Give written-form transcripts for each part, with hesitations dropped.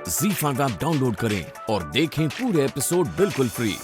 ZEE5 app download करें और देखें पूरे एपिसोड बिल्कुल फ्री।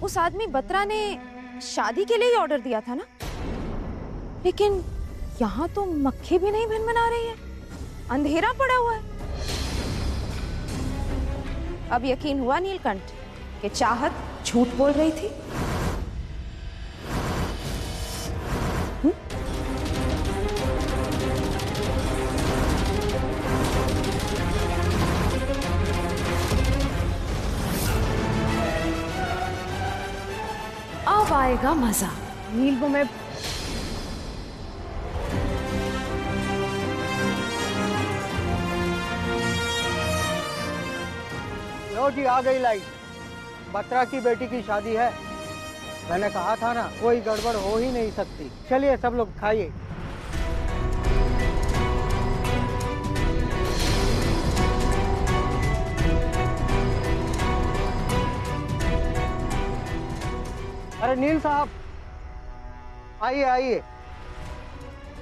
उस आदमी बत्रा ने शादी के लिए ही ऑर्डर दिया था ना, लेकिन यहाँ तो मक्खी भी नहीं भनभना रही है, अंधेरा पड़ा हुआ है। अब यकीन हुआ नीलकंठ कि चाहत झूठ बोल रही थी। अब आएगा मजा। नील को मैं लो जी, आ गई लाइट। बत्रा की बेटी की शादी है। मैंने कहा था ना, कोई गड़बड़ हो ही नहीं सकती। चलिए सब लोग खाइए। अरे नील साहब, आइए आइए।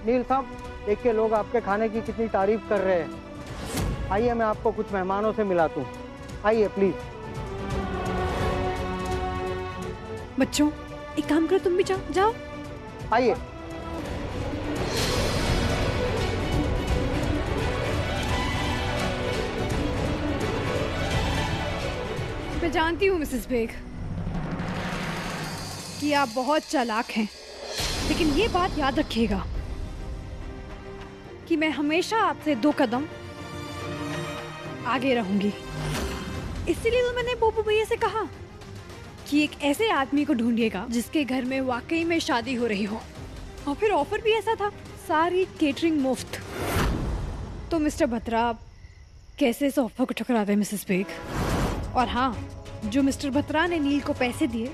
नील साहब, देखिए लोग आपके खाने की कितनी तारीफ कर रहे हैं। आइए मैं आपको कुछ मेहमानों से मिलाता हूँ। आइए प्लीज। बच्चों, एक काम करो, तुम भी जाओ जाओ। आइए। मैं जानती हूँ मिसेस बेग कि आप बहुत चालाक हैं, लेकिन ये बात याद रखिएगा कि मैं हमेशा आपसे 2 कदम आगे रहूंगी। इसीलिए तो मैंने बोबू भैया से कहा कि एक ऐसे आदमी को ढूंढिएगा जिसके घर में वाकई में शादी हो रही हो, और फिर ऑफर भी ऐसा था, सारी केटरिंग मुफ्त। तो मिस्टर बत्रा कैसे इस ऑफर को ठुकराते हैं मिसेस बेग? और हाँ, जो मिस्टर बत्रा ने नील को पैसे दिए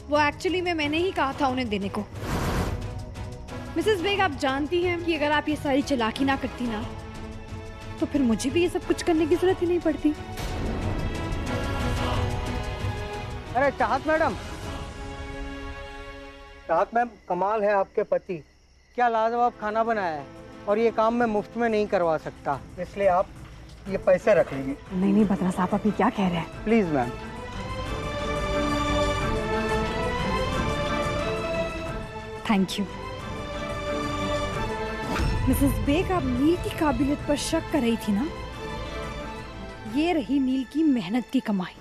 वो एक्चुअली मैंने ही कहा था उन्हें देने को। मिसेस बेग, आप जानती हैं कि अगर आप ये सारी चालाकी ना करती ना, तो फिर मुझे भी ये सब कुछ करने की जरूरत ही नहीं पड़ती। अरे चाहत मैडम, चाहत मैम, कमाल है आपके पति। क्या लाजवाब खाना बनाया है, और ये काम मैं मुफ्त में नहीं करवा सकता, इसलिए आप ये पैसे रख लीजिए। नहीं नहीं बत्रा साहब, आप ये क्या कह रहे हैं? Please ma'am. Thank you. Mrs Baig, आप नील की काबिलियत पर शक कर रही थी ना? ये रही नील की मेहनत की कमाई।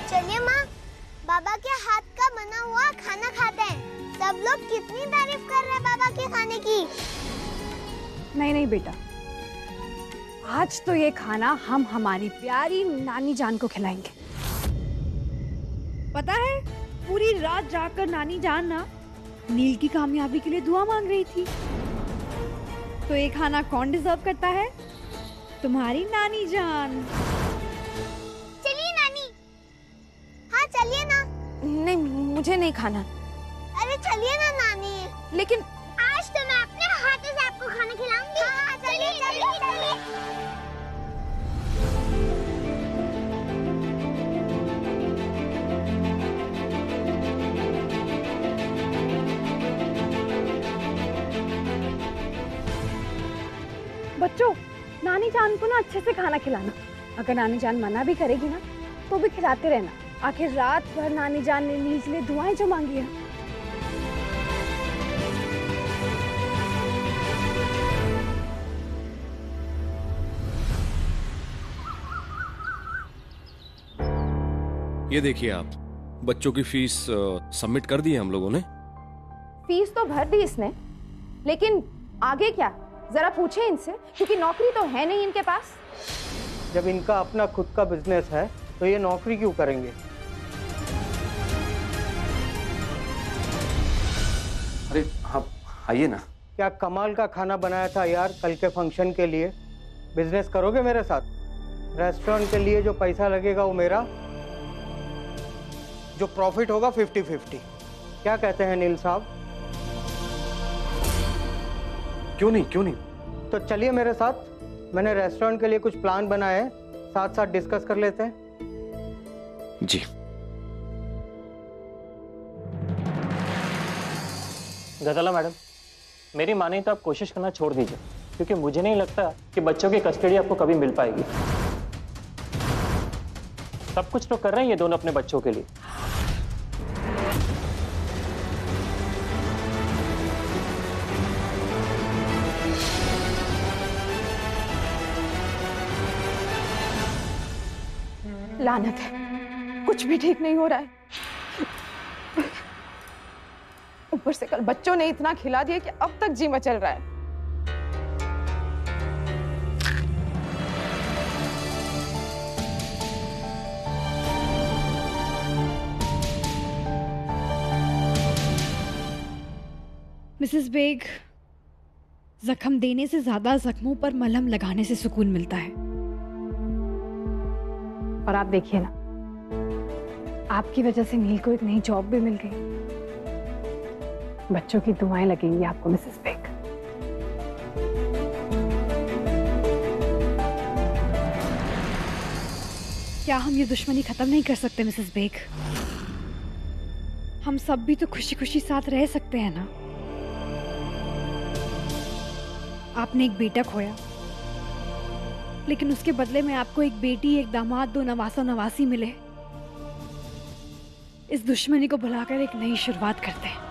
चलिए माँ, बाबा के हाथ का बना हुआ खाना खाते हैं। सब लोग कितनी तारीफ कर रहे हैं बाबा के खाने की। नहीं नहीं बेटा, आज तो ये खाना हम हमारी प्यारी नानी जान को खिलाएंगे। पता है, पूरी रात जाकर नानी जान ना नील की कामयाबी के लिए दुआ मांग रही थी। तो ये खाना कौन डिजर्व करता है? तुम्हारी नानी जान। चलिए नानी। हाँ चलिए ना। नहीं, मुझे नहीं खाना। अरे चलिए ना नानी। लेकिन आज तो मैं अपने हाथों से आपको खाना खिलाऊंगी। हाँ चलिए चलिए चलिए। बच्चों, नानी जान को ना अच्छे से खाना खिलाना। अगर नानी जान मना भी करेगी ना, तो भी खिलाते रहना। आखिर रात भर नानी जान ने नील के लिए दुआएं जो मांगी है। ये देखिए आप, बच्चों की फीस सबमिट कर दी है हम लोगों ने। फीस तो भर दी इसने, लेकिन आगे क्या, जरा पूछे इनसे, क्योंकि नौकरी तो है नहीं इनके पास। जब इनका अपना खुद का बिजनेस है तो ये नौकरी क्यों करेंगे? अरे हाँ, आइए ना। क्या कमाल का खाना बनाया था यार कल के फंक्शन के लिए। बिजनेस करोगे मेरे साथ? रेस्टोरेंट के लिए जो पैसा लगेगा वो मेरा, जो प्रॉफिट होगा 50-50। क्या कहते हैं नील साहब? क्यों नहीं? तो चलिए मेरे साथ, मैंने रेस्टोरेंट के लिए कुछ प्लान बनाए हैं, साथ साथ डिस्कस कर लेते हैं। जी। गजाला मैडम, मेरी माने तो आप कोशिश करना छोड़ दीजिए, क्योंकि मुझे नहीं लगता कि बच्चों की कस्टडी आपको कभी मिल पाएगी। सब कुछ तो कर रहे हैं ये दोनों अपने बच्चों के लिए। लानत है, कुछ भी ठीक नहीं हो रहा है। ऊपर से कल बच्चों ने इतना खिला दिया कि अब तक जी मचल रहा है। मिसेस बेग, जख्म देने से ज्यादा जख्मों पर मलहम लगाने से सुकून मिलता है। और आप देखिए ना, आपकी वजह से नील को एक नई जॉब भी मिल गई। बच्चों की दुआएं लगेंगी आपको मिसेस बेग। क्या हम ये दुश्मनी खत्म नहीं कर सकते मिसेस बेग? हम सब भी तो खुशी खुशी साथ रह सकते हैं ना। आपने एक बेटा खोया, लेकिन उसके बदले में आपको एक बेटी, एक दामाद, 2 नवासा नवासी मिले। इस दुश्मनी को भुलाकर एक नई शुरुआत करते हैं।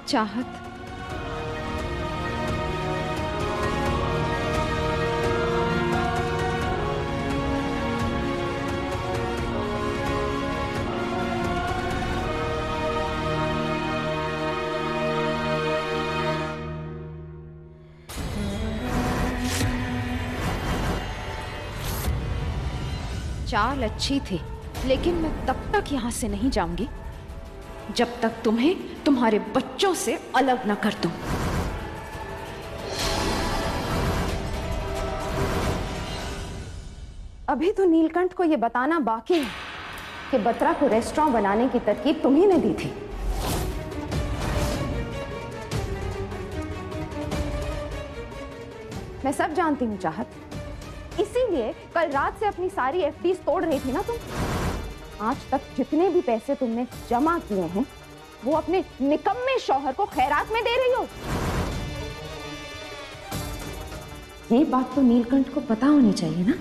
चाहत, चाल अच्छी थी, लेकिन मैं तब तक यहां से नहीं जाऊंगी जब तक तुम्हें तुम्हारे बच्चों से अलग न कर दूं। अभी तो नीलकंठ को यह बताना बाकी है कि बत्रा को रेस्टोरेंट बनाने की तरकीब तुम्ही ने दी थी। मैं सब जानती हूँ चाहत, इसीलिए कल रात से अपनी सारी एफडीज तोड़ रही थी ना तुम। आज तक जितने भी पैसे तुमने जमा किए हैं वो अपने निकम्मे शौहर को खैरात में दे रही हो। ये बात तो नीलकंठ को पता होनी चाहिए ना।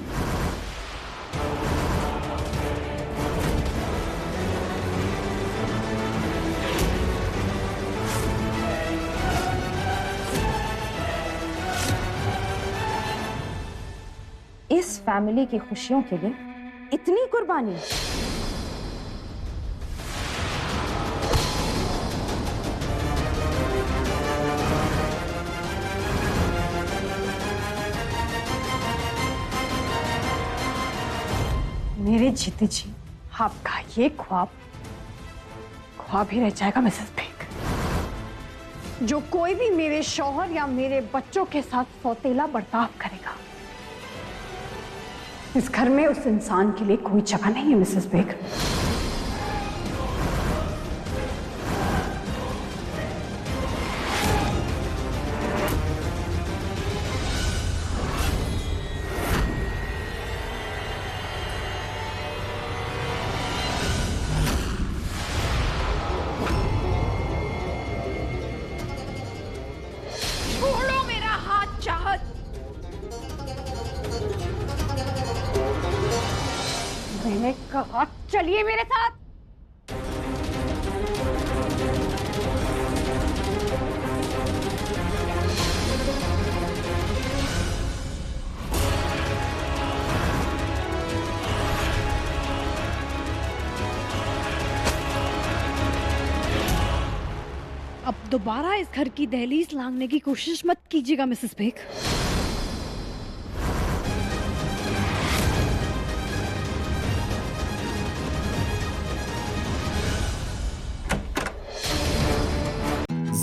इस फैमिली की खुशियों के लिए इतनी कुर्बानी। मेरे जीते जी आपका ये ख्वाब ही रह जाएगा मिसेस बेग। जो कोई भी मेरे शौहर या मेरे बच्चों के साथ सौतेला बर्ताव करेगा, इस घर में उस इंसान के लिए कोई जगह नहीं है मिसेस बेग। छोड़ो मेरा हाथ चाहत। मैंने कहा चलिए मेरे साथ। अब दोबारा इस घर की दहलीज लांघने की कोशिश मत कीजिएगा Mrs bag.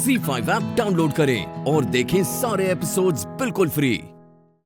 ZEE5 app download करें और देखें सारे एपिसोड्स बिल्कुल फ्री।